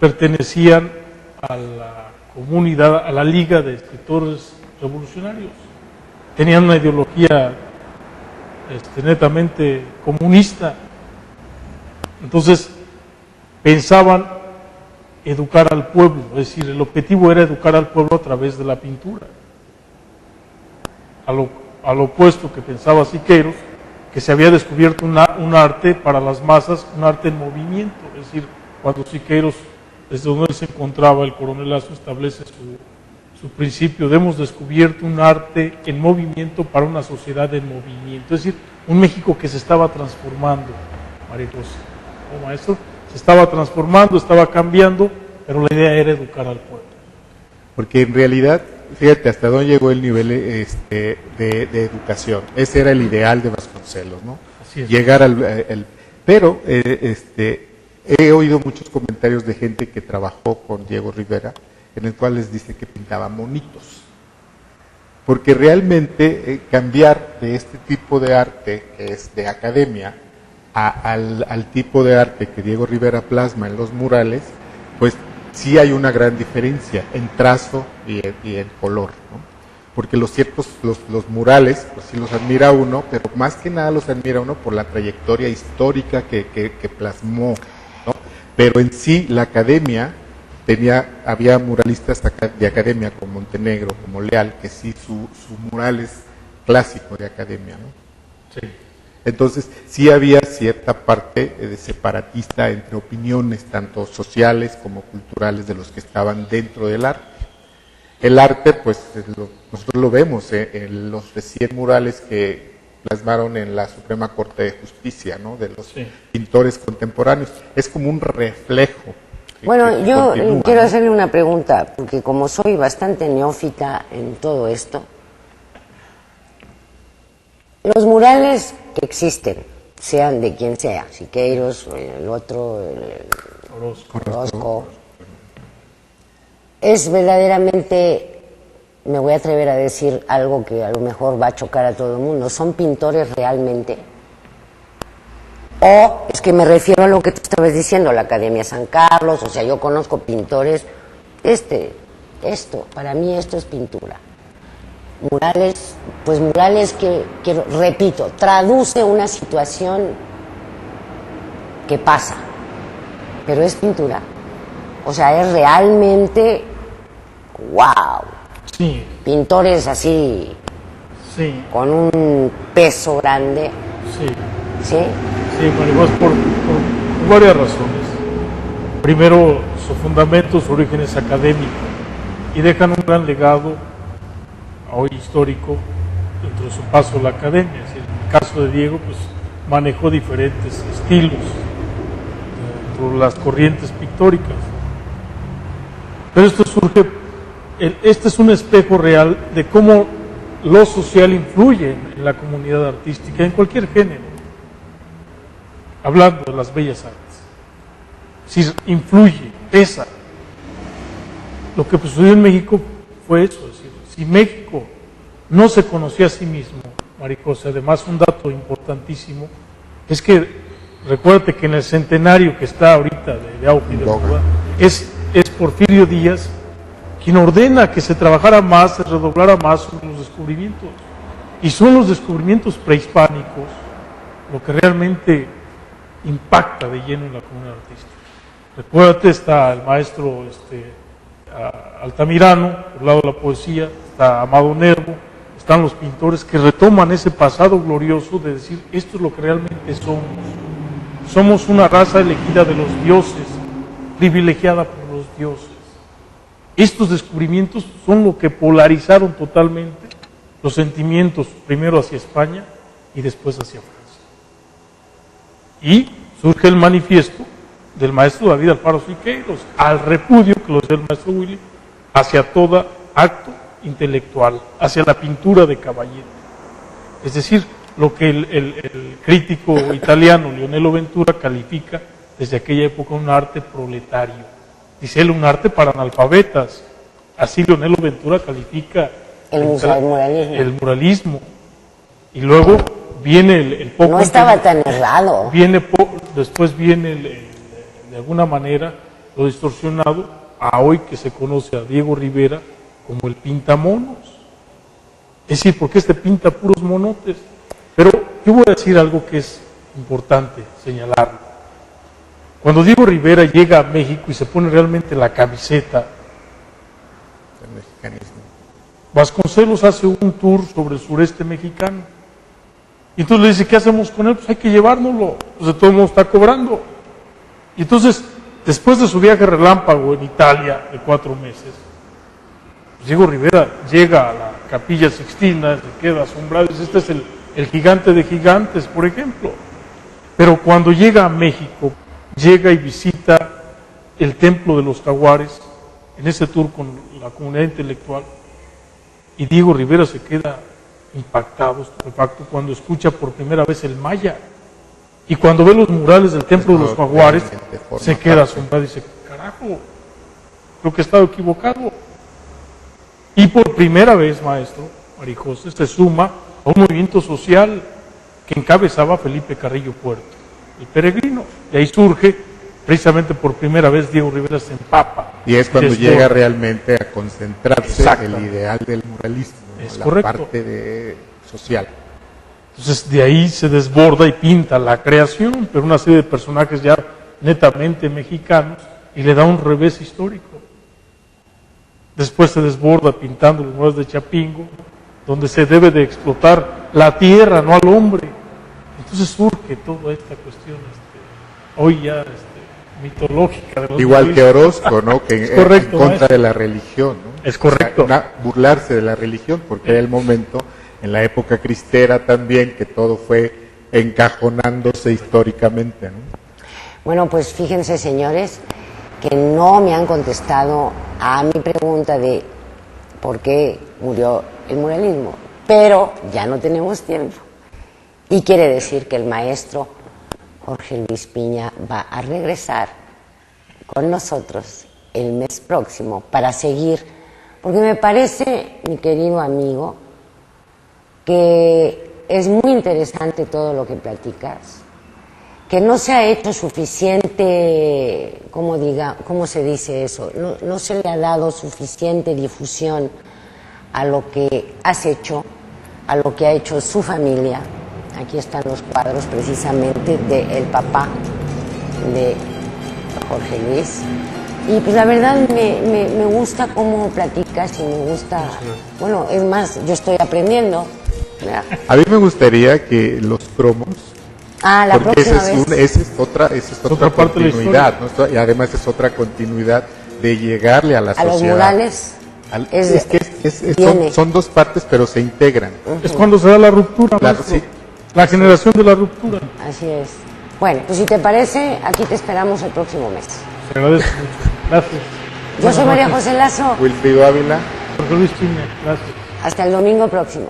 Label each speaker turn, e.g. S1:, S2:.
S1: pertenecían a la comunidad, a la Liga de Escritores Revolucionarios. Tenían una ideología netamente comunista. Entonces, pensaban educar al pueblo, es decir, el objetivo era educar al pueblo a través de la pintura. Al opuesto que pensaba Siqueiros, que se había descubierto un arte para las masas, un arte en movimiento, es decir, cuando Siqueiros, desde donde él se encontraba, el coronel Lazo, establece su principio de hemos descubierto un arte en movimiento para una sociedad en movimiento, es decir, un México que se estaba transformando, María José, ¿no, maestro? Se estaba transformando, estaba cambiando, pero la idea era educar al pueblo.
S2: Porque en realidad, fíjate hasta dónde llegó el nivel de educación. Ese era el ideal de Vasconcelos, ¿no?
S1: Así es.
S2: Llegar pero he oído muchos comentarios de gente que trabajó con Diego Rivera, en el cual les dice que pintaba monitos. Porque realmente cambiar de este tipo de arte, que es de academia, al tipo de arte que Diego Rivera plasma en los murales, pues sí hay una gran diferencia en trazo y en color, ¿no? Porque los murales, pues sí los admira uno, pero más que nada los admira uno por la trayectoria histórica que plasmó, ¿no? Pero en sí la academia había muralistas de academia como Montenegro, como Leal, que sí su mural es clásico de academia, ¿no?
S1: Sí.
S2: Entonces, sí había cierta parte de separatista entre opiniones, tanto sociales como culturales, de los que estaban dentro del arte. El arte, pues, nosotros lo vemos en los recién murales que plasmaron en la Suprema Corte de Justicia, ¿no? De los pintores contemporáneos. Es como un reflejo.
S3: Bueno, yo quiero hacerle una pregunta, porque como soy bastante neófita en todo esto, los murales que existen, sean de quien sea, Siqueiros, el otro, Orozco, es verdaderamente, me voy a atrever a decir algo que a lo mejor va a chocar a todo el mundo, ¿son pintores realmente? O es que me refiero a lo que tú estabas diciendo, la Academia San Carlos, o sea, yo conozco pintores, para mí esto es pintura. Murales que, repito, traduce una situación que pasa, pero es pintura. O sea, es realmente, wow.
S1: Sí.
S3: Pintores así,
S1: sí,
S3: con un peso grande.
S1: Sí.
S3: ¿Sí?
S1: Sí, Maribós, por varias razones. Primero, su fundamento, su origen es académico y dejan un gran legado, hoy histórico, dentro de su paso a la academia. Es decir, en el caso de Diego, pues manejó diferentes estilos dentro de las corrientes pictóricas. Pero esto surge, este es un espejo real de cómo lo social influye en la comunidad artística, en cualquier género. Hablando de las bellas artes, si influye, pesa. Lo que sucedió en México fue eso, es decir, si México no se conocía a sí mismo, Maricose, además un dato importantísimo, es que, recuérdate que en el centenario que está ahorita de auge de moda, es Porfirio Díaz quien ordena que se trabajara más, se redoblara más sobre los descubrimientos, y son los descubrimientos prehispánicos lo que realmente impacta de lleno en la comunidad artística. Recuérdate, está el maestro Altamirano, por el lado de la poesía, está Amado Nervo, están los pintores que retoman ese pasado glorioso de decir, esto es lo que realmente somos. Somos una raza elegida de los dioses, privilegiada por los dioses. Estos descubrimientos son lo que polarizaron totalmente los sentimientos, primero hacia España y después hacia Francia. Y surge el manifiesto del maestro David Alfaro Siqueiros, al repudio que lo hacía el maestro Willy, hacia todo acto intelectual, hacia la pintura de caballete. Es decir, lo que el crítico italiano Leonello Ventura califica desde aquella época un arte proletario. Dice él, un arte para analfabetas. Así Leonello Ventura califica el muralismo. Y luego viene el poco...
S3: No estaba tan errado.
S1: Después viene, de alguna manera, lo distorsionado, a hoy que se conoce a Diego Rivera como el pintamonos. Es decir, porque este pinta puros monotes. Pero yo voy a decir algo que es importante señalarlo. Cuando Diego Rivera llega a México y se pone realmente la camiseta,
S2: El mexicanismo.
S1: Vasconcelos hace un tour sobre el sureste mexicano. Y entonces le dice, ¿qué hacemos con él? Pues hay que llevárnoslo. Pues de todo modo está cobrando. Y entonces, después de su viaje relámpago en Italia de 4 meses, pues Diego Rivera llega a la Capilla Sixtina, se queda asombrado y dice, este es el gigante de gigantes, por ejemplo. Pero cuando llega a México, llega y visita el Templo de los Jaguares, en ese tour con la comunidad intelectual, y Diego Rivera se queda impactado, estupefacto, cuando escucha por primera vez el maya. Y cuando ve los murales del Templo de los Jaguares, se queda asombrado y dice, carajo, creo que he estado equivocado. Y por primera vez, maestro María José, se suma a un movimiento social que encabezaba Felipe Carrillo Puerto, el peregrino. Y ahí surge, precisamente por primera vez, Diego Rivera se empapa.
S2: Y es cuando llega realmente a concentrarse el ideal del muralismo,
S1: es
S2: la
S1: correcto.
S2: parte social.
S1: Entonces de ahí se desborda y pinta la creación, pero una serie de personajes ya netamente mexicanos, y le da un revés histórico. Después se desborda pintando los murales de Chapingo, donde se debe de explotar la tierra, no al hombre. Entonces surge toda esta cuestión hoy ya mitológica. De los
S2: Igual que Orozco, ¿no? Que
S1: es correcto,
S2: en contra
S1: maestro.
S2: de la religión, ¿no?
S1: Es correcto.
S2: O sea, burlarse de la religión, porque era el momento, en la época cristera también, que todo fue encajonándose históricamente, ¿no?
S3: Bueno, pues fíjense, señores, que no me han contestado a mi pregunta de por qué murió el muralismo, pero ya no tenemos tiempo. Y quiere decir que el maestro Jorge Luis Piña va a regresar con nosotros el mes próximo para seguir, porque me parece, mi querido amigo, que es muy interesante todo lo que platicas, que no se ha hecho suficiente, ¿cómo se dice eso? No se le ha dado suficiente difusión a lo que has hecho, a lo que ha hecho su familia. Aquí están los cuadros precisamente del papá de Jorge Luis. Y pues la verdad me gusta cómo platicas y me gusta, bueno, es más, yo estoy aprendiendo. ¿Verdad?
S2: A mí me gustaría que los cromos,
S3: la
S2: porque
S3: próxima vez.
S2: esa es otra
S1: parte de la
S2: continuidad, ¿no? Y además es otra continuidad de llegarle a la
S3: A
S2: sociedad.
S3: los murales.
S2: Son dos partes, pero se integran.
S1: Es cuando se da la ruptura,
S2: Claro,
S1: maestro.
S2: sí.
S1: La generación de la ruptura.
S3: Así es. Bueno, pues si te parece, aquí te esperamos el próximo mes.
S1: Se agradece mucho. Gracias.
S3: Yo soy María José Lazo.
S2: Wilfrido Ávila.
S1: Jorge Luis Piña, gracias.
S3: Hasta el domingo próximo.